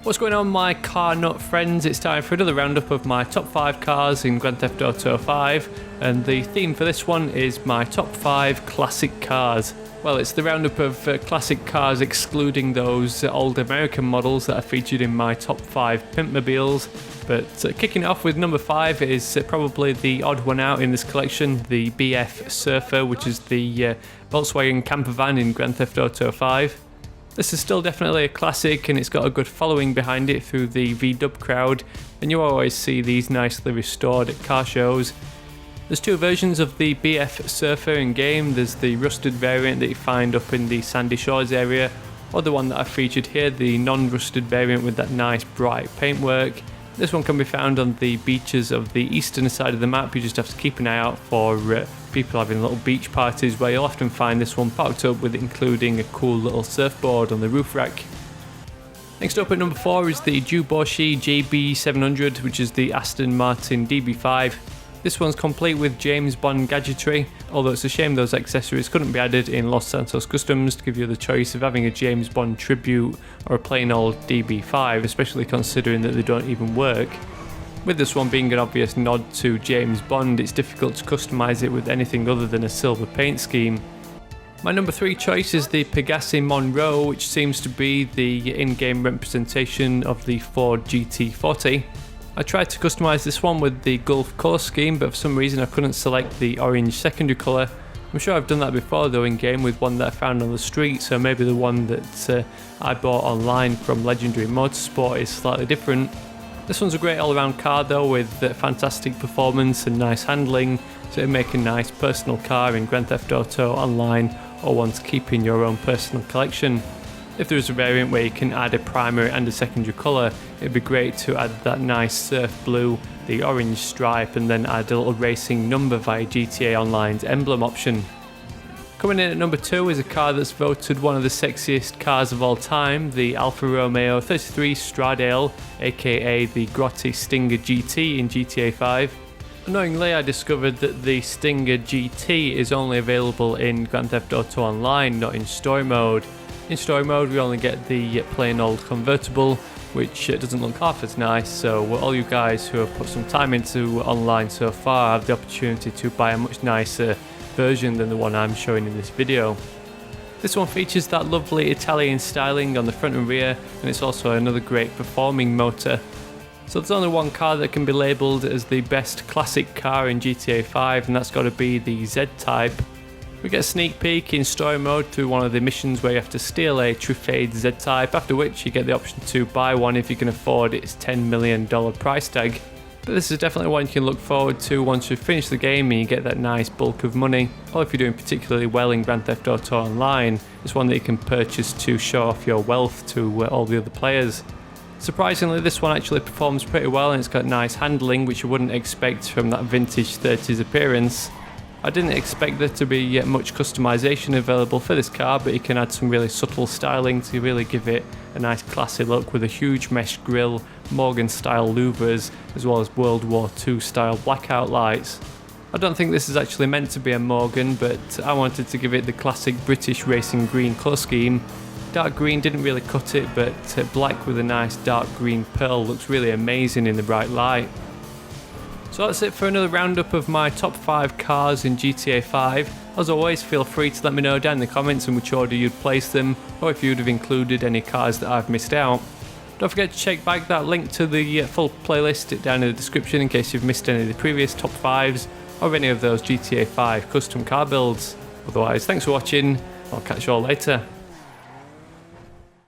What's going on, my car nut friends? It's time for another roundup of my top 5 cars in Grand Theft Auto 5, and the theme for this one is my top 5 classic cars. Well, it's the roundup of classic cars excluding those old American models that are featured in my top 5 Pimpmobiles. But kicking it off with number 5 is probably the odd one out in this collection, the BF Surfer, which is the Volkswagen camper van in Grand Theft Auto 5. This is still definitely a classic, and it's got a good following behind it through the VW crowd, and you always see these nicely restored at car shows. There's 2 versions of the BF Surfer in game. There's the rusted variant that you find up in the Sandy Shores area, or the one that I've featured here, the non-rusted variant with that nice bright paintwork. This one can be found on the beaches of the eastern side of the map. You just have to keep an eye out for people having little beach parties, where you'll often find this one parked up with including a cool little surfboard on the roof rack. Next up at number 4 is the Juboshi JB700, which is the Aston Martin DB5. This one's complete with James Bond gadgetry, although it's a shame those accessories couldn't be added in Los Santos Customs to give you the choice of having a James Bond tribute or a plain old DB5, especially considering that they don't even work. With this one being an obvious nod to James Bond, it's difficult to customise it with anything other than a silver paint scheme. My number 3 choice is the Pegasi Monroe, which seems to be the in-game representation of the Ford GT40. I tried to customise this one with the Gulf colour scheme, but for some reason I couldn't select the orange secondary colour. I'm sure I've done that before though in game with one that I found on the street, so maybe the one that I bought online from Legendary Motorsport is slightly different. This one's a great all-around car though, with fantastic performance and nice handling, so it'd make a nice personal car in Grand Theft Auto Online or one to keep in your own personal collection. If there is a variant where you can add a primary and a secondary colour, it'd be great to add that nice surf blue, the orange stripe, and then add a little racing number via GTA Online's emblem option. Coming in at number 2 is a car that's voted one of the sexiest cars of all time, the Alfa Romeo 33 Stradale, aka the Grotti Stinger GT in GTA 5. Annoyingly, I discovered that the Stinger GT is only available in Grand Theft Auto Online, not in story mode. In story mode we only get the plain old convertible, which doesn't look half as nice, so all you guys who have put some time into online so far have the opportunity to buy a much nicer version than the one I'm showing in this video. This one features that lovely Italian styling on the front and rear, and it's also another great performing motor. So there's only one car that can be labelled as the best classic car in GTA 5, and that's got to be the Z-Type. We get a sneak peek in story mode through one of the missions where you have to steal a Trifade Z-Type, after which you get the option to buy one if you can afford its $10 million price tag. But this is definitely one you can look forward to once you finish the game and you get that nice bulk of money, or if you're doing particularly well in Grand Theft Auto Online, it's one that you can purchase to show off your wealth to all the other players. Surprisingly, this one actually performs pretty well, and it's got nice handling, which you wouldn't expect from that vintage 30s appearance. I didn't expect there to be much customization available for this car, but you can add some really subtle styling to really give it a nice classy look, with a huge mesh grille, Morgan style louvers, as well as World War II style blackout lights. I don't think this is actually meant to be a Morgan, but I wanted to give it the classic British racing green colour scheme. Dark green didn't really cut it, but black with a nice dark green pearl looks really amazing in the bright light. So that's it for another roundup of my top 5 cars in GTA 5. As always, feel free to let me know down in the comments in which order you'd place them, or if you'd have included any cars that I've missed out. Don't forget to check back that link to the full playlist down in the description in case you've missed any of the previous top 5s or any of those GTA 5 custom car builds. Otherwise, thanks for watching, I'll catch you all later.